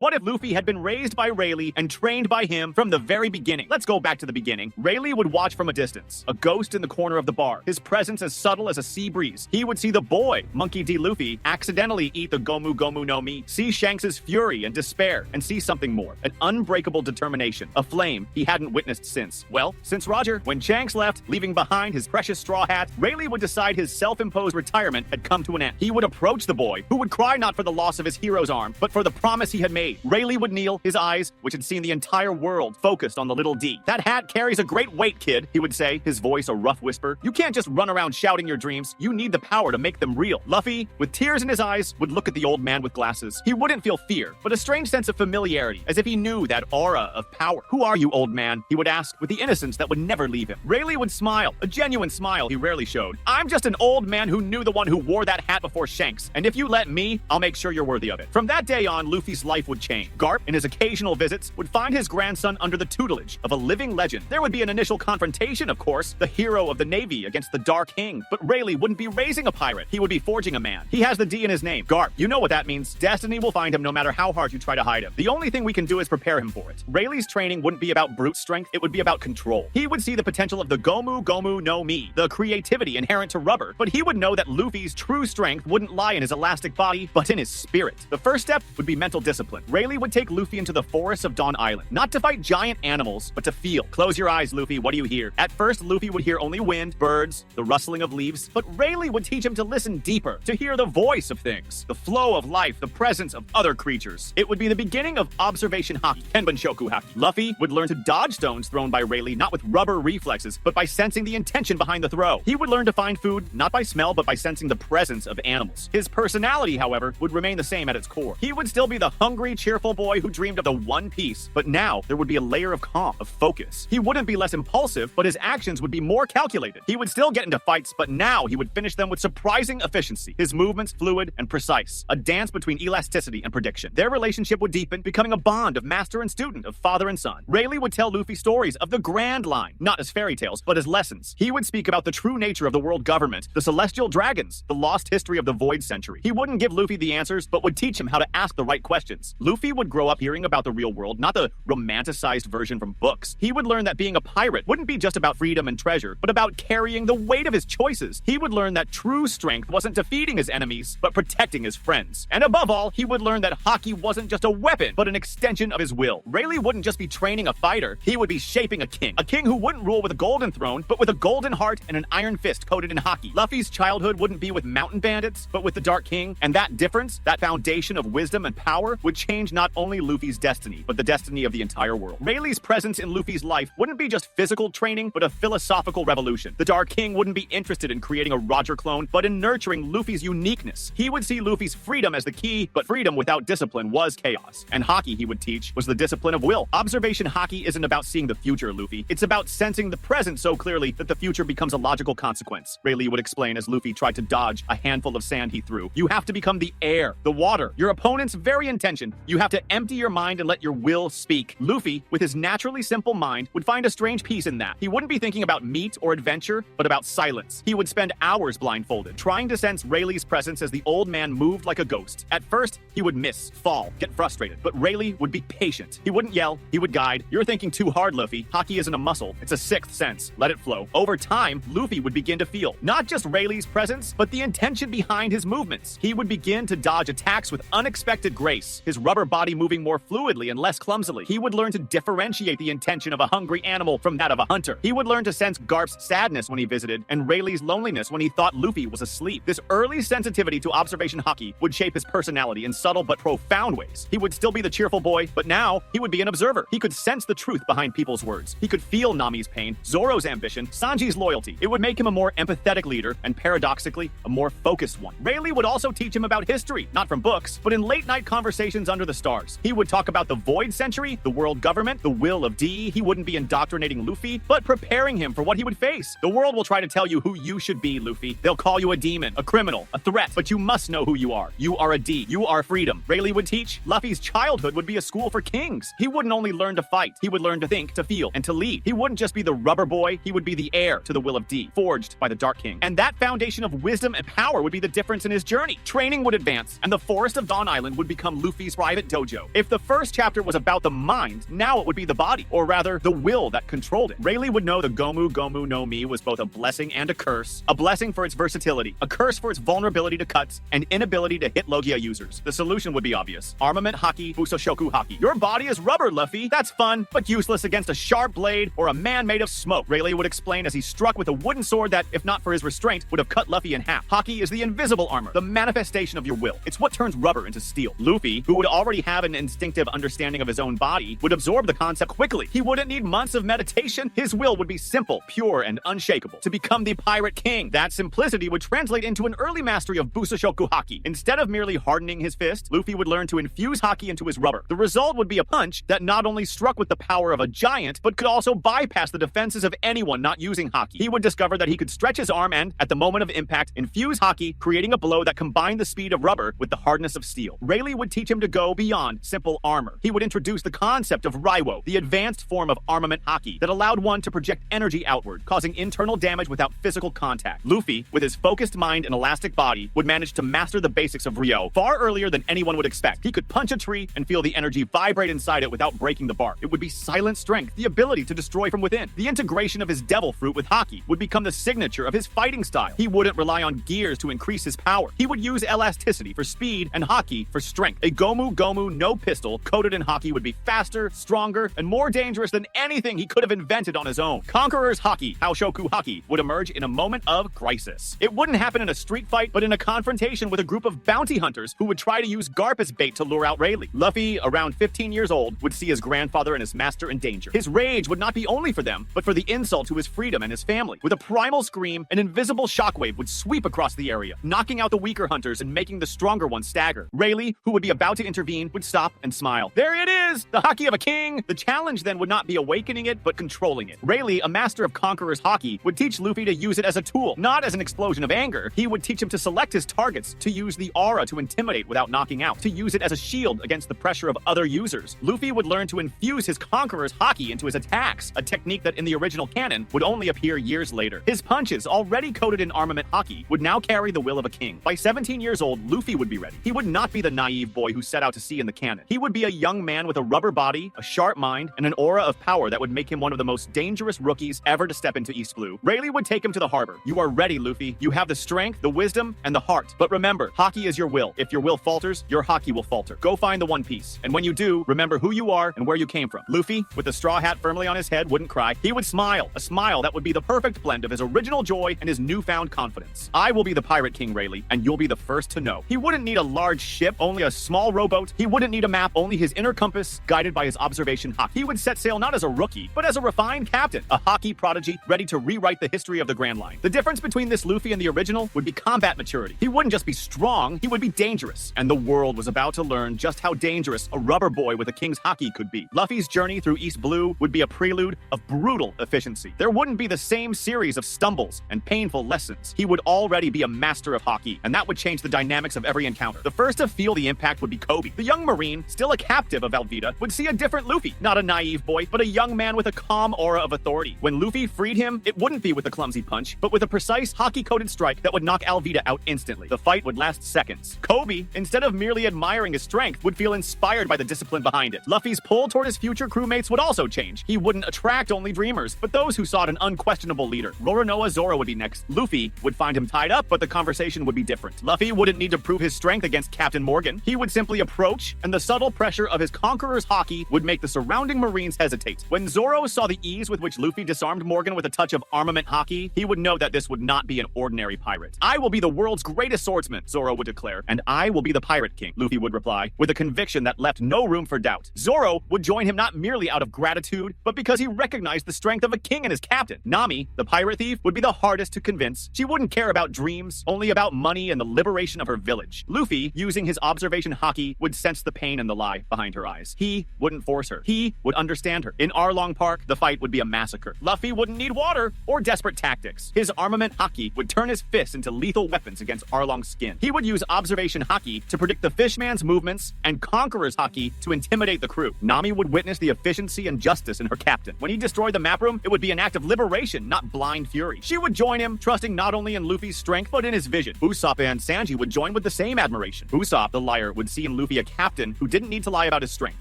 What if Luffy had been raised by Rayleigh and trained by him from the very beginning? Let's go back to the beginning. Rayleigh would watch from a distance, a ghost in the corner of the bar, his presence as subtle as a sea breeze. He would see the boy, Monkey D. Luffy, accidentally eat the Gomu Gomu no Mi, see Shanks' fury and despair, and see something more, an unbreakable determination, a flame he hadn't witnessed since. Well, since Roger. When Shanks left, leaving behind his precious straw hat, Rayleigh would decide his self-imposed retirement had come to an end. He would approach the boy, who would cry not for the loss of his hero's arm, but for the promise he had made. Rayleigh would kneel, his eyes, which had seen the entire world, focused on the little D. "That hat carries a great weight, kid," he would say, his voice a rough whisper. "You can't just run around shouting your dreams. You need the power to make them real." Luffy, with tears in his eyes, would look at the old man with glasses. He wouldn't feel fear, but a strange sense of familiarity, as if he knew that aura of power. "Who are you, old man?" he would ask, with the innocence that would never leave him. Rayleigh would smile, a genuine smile he rarely showed. "I'm just an old man who knew the one who wore that hat before Shanks, and if you let me, I'll make sure you're worthy of it." From that day on, Luffy's life would change. Garp, in his occasional visits, would find his grandson under the tutelage of a living legend. There would be an initial confrontation, of course, the hero of the Navy against the Dark King, but Rayleigh wouldn't be raising a pirate. He would be forging a man. He has the D in his name. Garp, you know what that means. Destiny will find him no matter how hard you try to hide him. The only thing we can do is prepare him for it. Rayleigh's training wouldn't be about brute strength, it would be about control. He would see the potential of the Gomu Gomu no Mi, the creativity inherent to rubber, but he would know that Luffy's true strength wouldn't lie in his elastic body, but in his spirit. The first step would be mental discipline. Rayleigh would take Luffy into the forests of Dawn Island, not to fight giant animals, but to feel. "Close your eyes, Luffy, what do you hear?" At first, Luffy would hear only wind, birds, the rustling of leaves, but Rayleigh would teach him to listen deeper, to hear the voice of things, the flow of life, the presence of other creatures. It would be the beginning of observation haki, Kenbun-shoku haki. Luffy would learn to dodge stones thrown by Rayleigh not with rubber reflexes, but by sensing the intention behind the throw. He would learn to find food, not by smell, but by sensing the presence of animals. His personality, however, would remain the same at its core. He would still be the hungry, cheerful boy who dreamed of the One Piece, but now there would be a layer of calm, of focus. He wouldn't be less impulsive, but his actions would be more calculated. He would still get into fights, but now he would finish them with surprising efficiency. His movements fluid and precise, a dance between elasticity and prediction. Their relationship would deepen, becoming a bond of master and student, of father and son. Rayleigh would tell Luffy stories of the Grand Line, not as fairy tales, but as lessons. He would speak about the true nature of the world government, the celestial dragons, the lost history of the Void Century. He wouldn't give Luffy the answers, but would teach him how to ask the right questions. Luffy would grow up hearing about the real world, not the romanticized version from books. He would learn that being a pirate wouldn't be just about freedom and treasure, but about carrying the weight of his choices. He would learn that true strength wasn't defeating his enemies, but protecting his friends. And above all, he would learn that Haki wasn't just a weapon, but an extension of his will. Rayleigh wouldn't just be training a fighter, he would be shaping a king who wouldn't rule with a golden throne, but with a golden heart and an iron fist coated in Haki. Luffy's childhood wouldn't be with mountain bandits, but with the Dark King, and that difference, that foundation of wisdom and power, would change not only Luffy's destiny, but the destiny of the entire world. Rayleigh's presence in Luffy's life wouldn't be just physical training, but a philosophical revolution. The Dark King wouldn't be interested in creating a Roger clone, but in nurturing Luffy's uniqueness. He would see Luffy's freedom as the key, but freedom without discipline was chaos. And Haki, he would teach, was the discipline of will. Observation Haki isn't about seeing the future, Luffy. It's about sensing the present so clearly that the future becomes a logical consequence. Rayleigh would explain as Luffy tried to dodge a handful of sand he threw. You have to become the air, the water, your opponent's very intention. You have to empty your mind and let your will speak. Luffy, with his naturally simple mind, would find a strange peace in that. He wouldn't be thinking about meat or adventure, but about silence. He would spend hours blindfolded, trying to sense Rayleigh's presence as the old man moved like a ghost. At first, he would miss, fall, get frustrated, but Rayleigh would be patient. He wouldn't yell, he would guide. "You're thinking too hard, Luffy. Haki isn't a muscle, it's a sixth sense. Let it flow." Over time, Luffy would begin to feel not just Rayleigh's presence, but the intention behind his movements. He would begin to dodge attacks with unexpected grace, his rubber body moving more fluidly and less clumsily. He would learn to differentiate the intention of a hungry animal from that of a hunter. He would learn to sense Garp's sadness when he visited, and Rayleigh's loneliness when he thought Luffy was asleep. This early sensitivity to observation Haki would shape his personality in subtle but profound ways. He would still be the cheerful boy, but now he would be an observer. He could sense the truth behind people's words. He could feel Nami's pain, Zoro's ambition, Sanji's loyalty. It would make him a more empathetic leader, and paradoxically, a more focused one. Rayleigh would also teach him about history, not from books, but in late-night conversations under the stars. He would talk about the Void Century, the world government, the will of D. He wouldn't be indoctrinating Luffy, but preparing him for what he would face. The world will try to tell you who you should be, Luffy. They'll call you a demon, a criminal, a threat, but you must know who you are. You are a D. You are freedom. Rayleigh would teach Luffy's childhood would be a school for kings. He wouldn't only learn to fight, he would learn to think, to feel, and to lead. He wouldn't just be the rubber boy, he would be the heir to the will of D, forged by the Dark King. And that foundation of wisdom and power would be the difference in his journey. Training would advance, and the forest of Dawn Island would become Luffy's private dojo. If the first chapter was about the mind, now it would be the body, or rather, the will that controlled it. Rayleigh would know the Gomu Gomu no Mi was both a blessing and a curse. A blessing for its versatility, a curse for its vulnerability to cuts, and inability to hit Logia users. The solution would be obvious. Armament Haki, Busoshoku Haki. Your body is rubber, Luffy. That's fun, but useless against a sharp blade or a man made of smoke. Rayleigh would explain as he struck with a wooden sword that, if not for his restraint, would have cut Luffy in half. Haki is the invisible armor, the manifestation of your will. It's what turns rubber into steel. Luffy, who would already have an instinctive understanding of his own body, would absorb the concept quickly. He wouldn't need months of meditation. His will would be simple, pure, and unshakable. To become the Pirate King. That simplicity would translate into an early mastery of Busoshoku Haki. Instead of merely hardening his fist, Luffy would learn to infuse Haki into his rubber. The result would be a punch that not only struck with the power of a giant, but could also bypass the defenses of anyone not using Haki. He would discover that he could stretch his arm and, at the moment of impact, infuse Haki, creating a blow that combined the speed of rubber with the hardness of steel. Rayleigh would teach him to go beyond simple armor. He would introduce the concept of Raiwo, the advanced form of armament Haki that allowed one to project energy outward, causing internal damage without physical contact. Luffy, with his focused mind and elastic body, would manage to master the basics of Ryo far earlier than anyone would expect. He could punch a tree and feel the energy vibrate inside it without breaking the bark. It would be silent strength, the ability to destroy from within. The integration of his devil fruit with Haki would become the signature of his fighting style. He wouldn't rely on gears to increase his power. He would use elasticity for speed and Haki for strength. A Gomu Gomu no pistol coated in Haki would be faster, stronger, and more dangerous than anything he could have invented on his own. Conqueror's Haki, Haoshoku Haki, would emerge in a moment of crisis. It wouldn't happen in a street fight, but in a confrontation with a group of bounty hunters who would try to use Garp as bait to lure out Rayleigh. Luffy, around 15 years old, would see his grandfather and his master in danger. His rage would not be only for them, but for the insult to his freedom and his family. With a primal scream, an invisible shockwave would sweep across the area, knocking out the weaker hunters and making the stronger ones stagger. Rayleigh, who would be about to intervene, would stop and smile. There it is! The Haki of a king! The challenge then would not be awakening it, but controlling it. Rayleigh, a master of Conqueror's Haki, would teach Luffy to use it as a tool, not as an explosion of anger. He would teach him to select his targets, to use the aura to intimidate without knocking out, to use it as a shield against the pressure of other users. Luffy would learn to infuse his Conqueror's Haki into his attacks, a technique that in the original canon would only appear years later. His punches, already coated in armament Haki, would now carry the will of a king. By 17 years old, Luffy would be ready. He would not be the naive boy who set out to sea in the canon. He would be a young man with a rubber body, a sharp mind, and an aura of power that would make him one of the most dangerous rookies ever to step into East Blue. Rayleigh would take him to the harbor. You are ready, Luffy. You have the strength, the wisdom, and the heart. But remember, Haki is your will. If your will falters, your Haki will falter. Go find the One Piece. And when you do, remember who you are and where you came from. Luffy, with the straw hat firmly on his head, wouldn't cry. He would smile. A smile that would be the perfect blend of his original joy and his newfound confidence. I will be the Pirate King, Rayleigh, and you'll be the first to know. He wouldn't need a large ship, only a small rowboat. He wouldn't need a map, only his inner compass, guided by his observation Haki. He would set sail not as a rookie, but as a refined captain, a Haki prodigy ready to rewrite the history of the Grand Line. The difference between this Luffy and the original would be combat maturity. He wouldn't just be strong, he would be dangerous. And the world was about to learn just how dangerous a rubber boy with a king's Haki could be. Luffy's journey through East Blue would be a prelude of brutal efficiency. There wouldn't be the same series of stumbles and painful lessons. He would already be a master of Haki, and that would change the dynamics of every encounter. The first to feel the impact would be Kobe. The young Marine, still a captive of Alvida, would see a different Luffy. Not a naive boy, but a young man with a calm aura of authority. When Luffy freed him, it wouldn't be with a clumsy punch, but with a precise Haki-coated strike that would knock Alvida out instantly. The fight would last seconds. Kobe, instead of merely admiring his strength, would feel inspired by the discipline behind it. Luffy's pull toward his future crewmates would also change. He wouldn't attract only dreamers, but those who sought an unquestionable leader. Roronoa Zoro would be next. Luffy would find him tied up, but the conversation would be different. Luffy wouldn't need to prove his strength against Captain Morgan. He would simply approach, and the subtle pressure of his Conqueror's Haki would make the surrounding Marines hesitate. When Zoro saw the ease with which Luffy disarmed Morgan with a touch of armament Haki, he would know that this would not be an ordinary pirate. I will be the world's greatest swordsman, Zoro would declare, and I will be the Pirate King, Luffy would reply, with a conviction that left no room for doubt. Zoro would join him not merely out of gratitude, but because he recognized the strength of a king and his captain. Nami, the pirate thief, would be the hardest to convince. She wouldn't care about dreams, only about money and the liberation of her village. Luffy, using his observation Haki, would sense the pain and the lie behind her eyes. He wouldn't force her. He would understand her. In Arlong Park, the fight would be a massacre. Luffy wouldn't need water or desperate tactics. His armament Haki would turn his fists into lethal weapons against Arlong's skin. He would use observation Haki to predict the fishman's movements and Conqueror's Haki to intimidate the crew. Nami would witness the efficiency and justice in her captain. When he destroyed the map room, it would be an act of liberation, not blind fury. She would join him, trusting not only in Luffy's strength, but in his vision. Usopp and Sanji would join with the same admiration. Usopp, the liar, would see in Luffy a captain who didn't need to lie about his strength.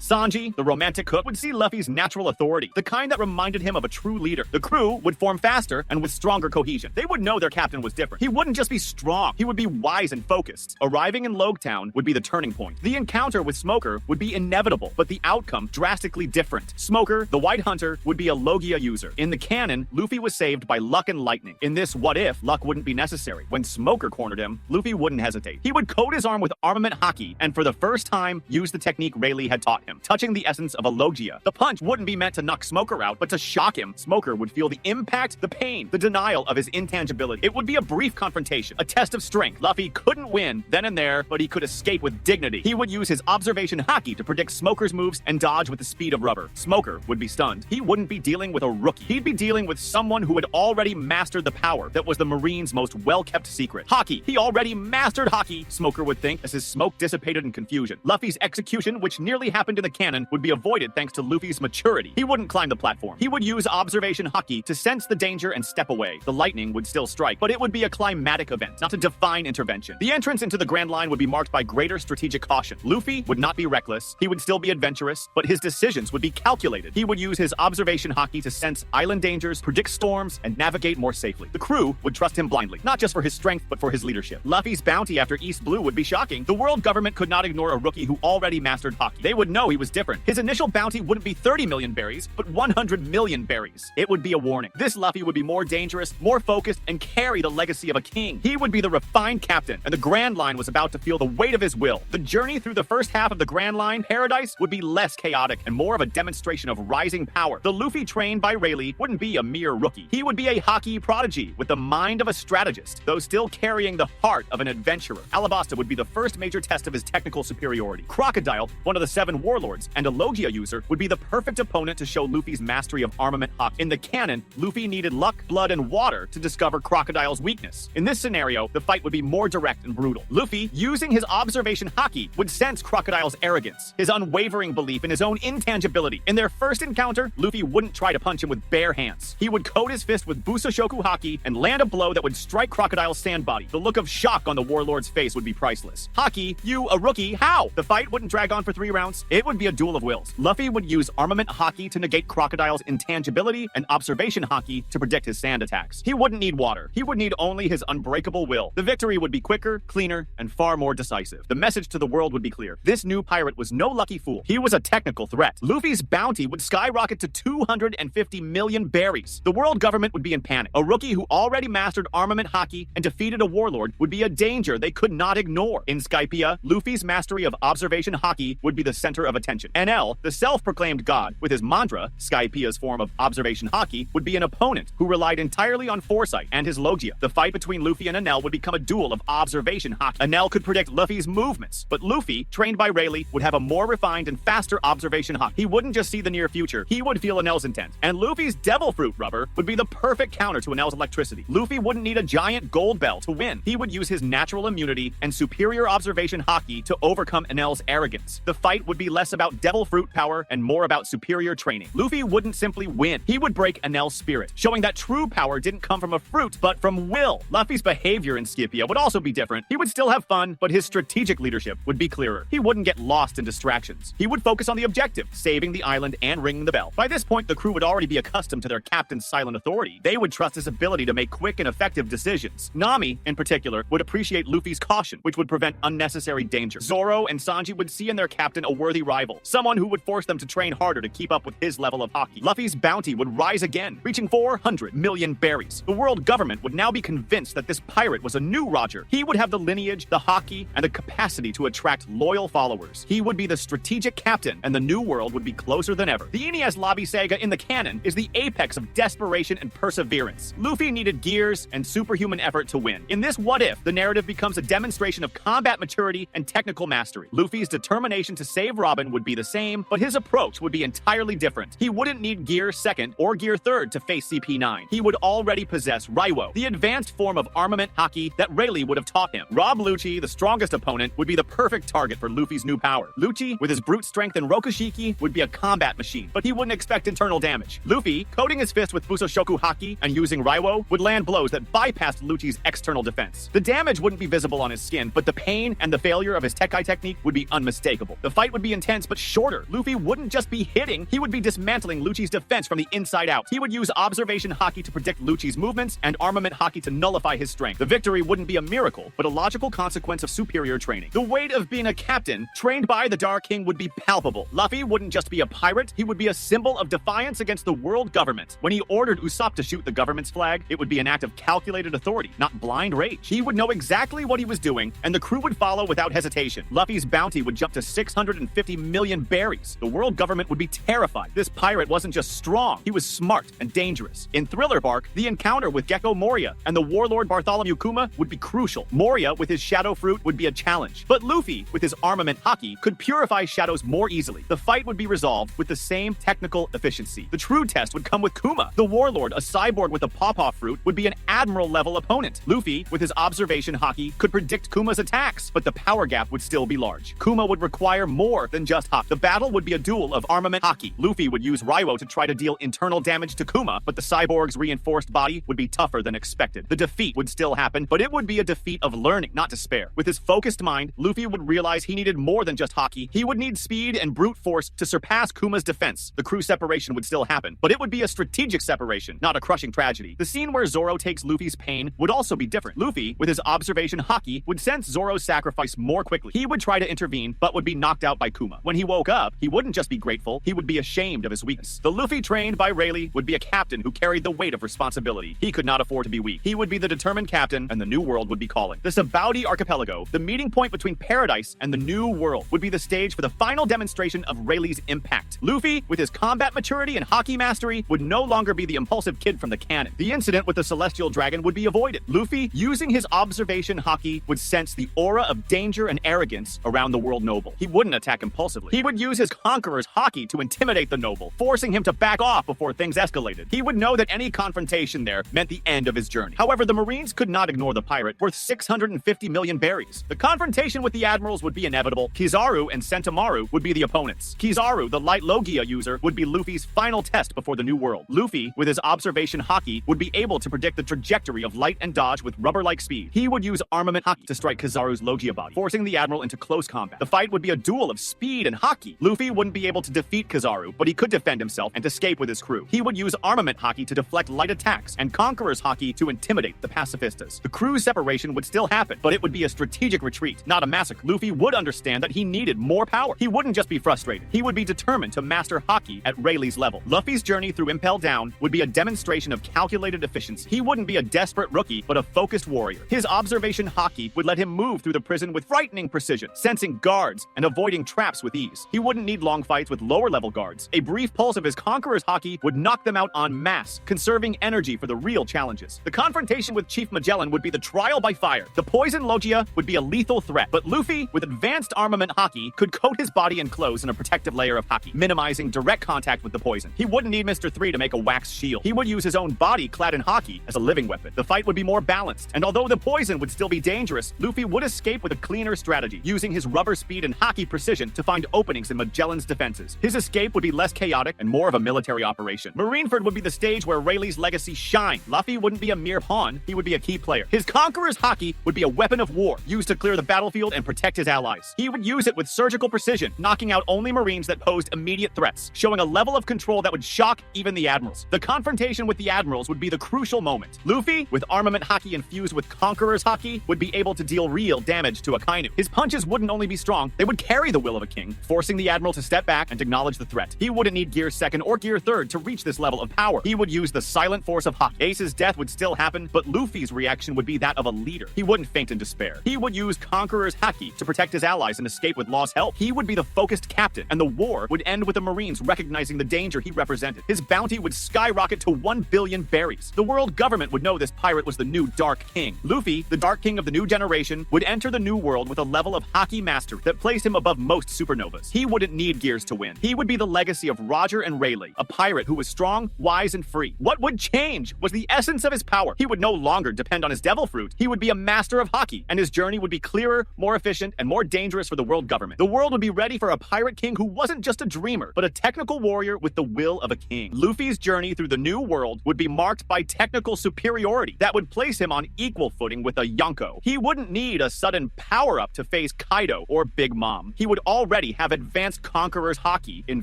Sanji, the romantic cook, would see Luffy's natural authority, the kind that reminded him of a true leader. The crew would form faster and with stronger cohesion. They would know their captain was different. He wouldn't just be strong, he would be wise and focused. Arriving in Logtown would be the turning point. The encounter with Smoker would be inevitable, but the outcome drastically different. Smoker, the White Hunter, would be a Logia user. In the canon, Luffy was saved by luck and lightning. In this what if, luck wouldn't be necessary. When Smoker cornered him, Luffy wouldn't hesitate. He would coat his arm with Armament Haki, and for the first time, use the technique Rayleigh had taught him, touching the essence of a Logia. The punch wouldn't be meant to knock Smoker out, but to shock him. Smoker would feel the impact, the pain, the denial of his intangibility. It would be a brief confrontation, a test of strength. Luffy couldn't win then and there, but he could escape with dignity. He would use his observation Haki to predict Smoker's moves and dodge with the speed of rubber. Smoker would be stunned. He wouldn't be dealing with a rookie. He'd be dealing with someone who had already mastered the power that was the Marine's most well-kept secret. Haki. He already mastered Haki, Smoker would think, as his smoke dissipated in confusion. Luffy's execution, which nearly happened in the canon, would be avoided thanks to Luffy's maturity. He wouldn't climb the platform. He would use observation Haki to sense the danger and step away. The lightning would still strike, but it would be a climatic event, not a divine intervention. The entrance into the Grand Line would be marked by greater strategic caution. Luffy would not be reckless. He would still be adventurous, but his decisions would be calculated. He would use his observation Haki to sense island dangers, predict storms, and navigate more safely. The crew would trust him blindly, not just for his strength, but for his leadership. Luffy's bounty after East Blue would be shocking. The world government could not ignore a rookie who already mastered Haki. They would know he was different. His initial bounty wouldn't be 30 million berries, but 100 million berries. It would be a warning. This Luffy would be more dangerous, more focused, and carry the legacy of a king. He would be the refined captain, and the Grand Line was about to feel the weight of his will. The journey through the first half of the Grand Line, Paradise, would be less chaotic and more of a demonstration of rising power. The Luffy trained by Rayleigh wouldn't be a mere rookie. He would be a Haki prodigy with the mind of a strategist, though still carrying the heart of an adventurer. Alabasta would be the first major test of his technical superiority. Crocodile, one of the 7 warlords and a Logia user, would be the perfect opponent to show Luffy's mastery of Armament Haki. In the canon, Luffy needed luck, blood, and water to discover Crocodile's weakness. In this scenario, the fight would be more direct and brutal. Luffy, using his observation Haki, would sense Crocodile's arrogance, his unwavering belief in his own intangibility. In their first encounter, Luffy wouldn't try to punch him with bare hands. He would coat his fist with Busoshoku Haki and land a blow that would strike Crocodile's sand body. The look of shock on the warlord's face would be priceless. Haki, you, a rookie, how? The fight wouldn't drag on for 3 rounds. It would be a duel of wills. Luffy would use Armament Haki to negate Crocodile's intangibility and observation Haki to predict his sand attacks. He wouldn't need water. He would need only his unbreakable will. The victory would be quicker, cleaner, and far more decisive. The message to the world would be clear. This new pirate was no lucky fool. He was a technical threat. Luffy's bounty would skyrocket to 250 million berries. The world government would be in panic. A rookie who already mastered Armament Haki and defeated a warlord would be a danger they could not ignore. In Skypiea, Luffy's mastery of observation Haki would be the center of attention. Enel, the self-proclaimed god, with his mantra, Skypiea's form of observation Haki, would be an opponent who relied entirely on foresight and his Logia. The fight between Luffy and Enel would become a duel of observation Haki. Enel could predict Luffy's movements, but Luffy, trained by Rayleigh, would have a more refined and faster observation Haki. He wouldn't just see the near future, he would feel Enel's intent. And Luffy's devil fruit rubber would be the perfect counter to Enel's electricity. Luffy wouldn't need a giant gold bell to win. He would use his natural immunity and superior observation Haki to overcome Enel's arrogance. The fight would be less about devil fruit power and more about superior training. Luffy wouldn't simply win. He would break Enel's spirit, showing that true power didn't come from a fruit, but from will. Luffy's behavior in Skypiea would also be different. He would still have fun, but his strategic leadership would be clearer. He wouldn't get lost in distractions. He would focus on the objective, saving the island and ringing the bell. By this point, the crew would already be accustomed to their captain's silent authority. They would trust his ability to make quick and effective decisions. Nami, in particular, would appreciate Luffy's caution, which would prevent unnecessary danger. Zoro and Sanji would see in their captain a worthy rival, someone who would force them to train harder to keep up with his level of Haki. Luffy's bounty would rise again, reaching 400 million berries. The world government would now be convinced that this pirate was a new Roger. He would have the lineage, the Haki, and the capacity to attract loyal followers. He would be the strategic captain, and the new world would be closer than ever. The Ines Lobby saga in the canon is the apex of desperation and perseverance. Luffy needed gears and superhuman effort to win. In this what if, the narrative becomes a demonstration of combat maturity and technical mastery. Luffy's determination to save Robin situation would be the same, but his approach would be entirely different. He wouldn't need Gear 2nd or Gear 3rd to face CP9. He would already possess Raiwo, the advanced form of Armament Haki that Rayleigh would have taught him. Rob Lucci, the strongest opponent, would be the perfect target for Luffy's new power. Lucci, with his brute strength and Rokushiki, would be a combat machine, but he wouldn't expect internal damage. Luffy, coating his fist with Busoshoku Haki and using Raiwo, would land blows that bypassed Lucci's external defense. The damage wouldn't be visible on his skin, but the pain and the failure of his Tekai technique would be unmistakable. The fight would be intense but shorter. Luffy wouldn't just be hitting, he would be dismantling Lucci's defense from the inside out. He would use Observation Haki to predict Lucci's movements and Armament Haki to nullify his strength. The victory wouldn't be a miracle, but a logical consequence of superior training. The weight of being a captain, trained by the Dark King, would be palpable. Luffy wouldn't just be a pirate, he would be a symbol of defiance against the world government. When he ordered Usopp to shoot the government's flag, it would be an act of calculated authority, not blind rage. He would know exactly what he was doing, and the crew would follow without hesitation. Luffy's bounty would jump to 650 million berries. The world government would be terrified. This pirate wasn't just strong, he was smart and dangerous. In Thriller Bark, the encounter with Gecko Moria and the warlord Bartholomew Kuma would be crucial. Moria, with his Shadow Fruit, would be a challenge. But Luffy, with his Armament Haki, could purify shadows more easily. The fight would be resolved with the same technical efficiency. The true test would come with Kuma. The warlord, a cyborg with a Pawpaw Fruit, would be an Admiral-level opponent. Luffy, with his Observation Haki, could predict Kuma's attacks, but the power gap would still be large. Kuma would require more than just Haki. The battle would be a duel of Armament Haki. Luffy would use Raiwo to try to deal internal damage to Kuma, but the cyborg's reinforced body would be tougher than expected. The defeat would still happen, but it would be a defeat of learning, not despair. With his focused mind, Luffy would realize he needed more than just Haki. He would need speed and brute force to surpass Kuma's defense. The crew separation would still happen, but it would be a strategic separation, not a crushing tragedy. The scene where Zoro takes Luffy's pain would also be different. Luffy, with his Observation Haki, would sense Zoro's sacrifice more quickly. He would try to intervene, but would be knocked out by Kuma. When he woke up, he wouldn't just be grateful, he would be ashamed of his weakness. The Luffy trained by Rayleigh would be a captain who carried the weight of responsibility. He could not afford to be weak. He would be the determined captain, and the new world would be calling. The Sabaody Archipelago, the meeting point between paradise and the new world, would be the stage for the final demonstration of Rayleigh's impact. Luffy, with his combat maturity and Haki mastery, would no longer be the impulsive kid from the cannon. The incident with the Celestial Dragon would be avoided. Luffy, using his Observation Haki, would sense the aura of danger and arrogance around the world noble. He wouldn't attack impulsively. He would use his Conqueror's Haki to intimidate the noble, forcing him to back off before things escalated. He would know that any confrontation there meant the end of his journey. However, the Marines could not ignore the pirate, worth 650 million berries. The confrontation with the Admirals would be inevitable. Kizaru and Sentomaru would be the opponents. Kizaru, the light Logia user, would be Luffy's final test before the new world. Luffy, with his Observation Haki, would be able to predict the trajectory of light and dodge with rubber-like speed. He would use Armament Haki to strike Kizaru's Logia body, forcing the Admiral into close combat. The fight would be a duel of speed and Haki. Luffy wouldn't be able to defeat Kizaru, but he could defend himself and escape with his crew. He would use Armament Haki to deflect light attacks and Conqueror's Haki to intimidate the pacifistas. The crew's separation would still happen, but it would be a strategic retreat, not a massacre. Luffy would understand that he needed more power. He wouldn't just be frustrated. He would be determined to master Haki at Rayleigh's level. Luffy's journey through Impel Down would be a demonstration of calculated efficiency. He wouldn't be a desperate rookie, but a focused warrior. His Observation Haki would let him move through the prison with frightening precision, sensing guards and avoiding traps with ease. He wouldn't need long fights with lower-level guards. A brief pulse of his Conqueror's Haki would knock them out en masse, conserving energy for the real challenges. The confrontation with Chief Magellan would be the trial by fire. The poison Logia would be a lethal threat, but Luffy, with advanced Armament Haki, could coat his body and clothes in a protective layer of Haki, minimizing direct contact with the poison. He wouldn't need Mr. 3 to make a wax shield. He would use his own body clad in Haki as a living weapon. The fight would be more balanced, and although the poison would still be dangerous, Luffy would escape with a cleaner strategy, using his rubber speed and Haki precision to find openings in Magellan's defenses. His escape would be less chaotic and more of a military operation. Marineford would be the stage where Rayleigh's legacy shined. Luffy wouldn't be a mere pawn, he would be a key player. His Conqueror's Haki would be a weapon of war, used to clear the battlefield and protect his allies. He would use it with surgical precision, knocking out only Marines that posed immediate threats, showing a level of control that would shock even the Admirals. The confrontation with the Admirals would be the crucial moment. Luffy, with Armament Haki infused with Conqueror's Haki, would be able to deal real damage to Akainu. His punches wouldn't only be strong, they would carry the will of a king, forcing the Admiral to step back and acknowledge the threat. He wouldn't need Gear 2nd or Gear 3rd to reach this level of power. He would use the silent force of Haki. Ace's death would still happen, but Luffy's reaction would be that of a leader. He wouldn't faint in despair. He would use Conqueror's Haki to protect his allies and escape with lost help. He would be the focused captain, and the war would end with the Marines recognizing the danger he represented. His bounty would skyrocket to 1 billion berries. The world government would know this pirate was the new Dark King. Luffy, the Dark King of the new generation, would enter the new world with a level of Haki mastery that placed him above most super supernovas. He wouldn't need gears to win. He would be the legacy of Roger and Rayleigh, a pirate who was strong, wise, and free. What would change was the essence of his power. He would no longer depend on his devil fruit. He would be a master of Haki, and his journey would be clearer, more efficient, and more dangerous for the world government. The world would be ready for a pirate king who wasn't just a dreamer, but a technical warrior with the will of a king. Luffy's journey through the new world would be marked by technical superiority that would place him on equal footing with a Yonko. He wouldn't need a sudden power-up to face Kaido or Big Mom. He would already have advanced Conqueror's Haki in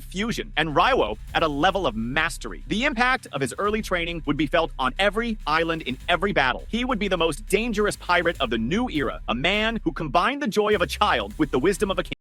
fusion, and Raiwo at a level of mastery. The impact of his early training would be felt on every island in every battle. He would be the most dangerous pirate of the new era, a man who combined the joy of a child with the wisdom of a king.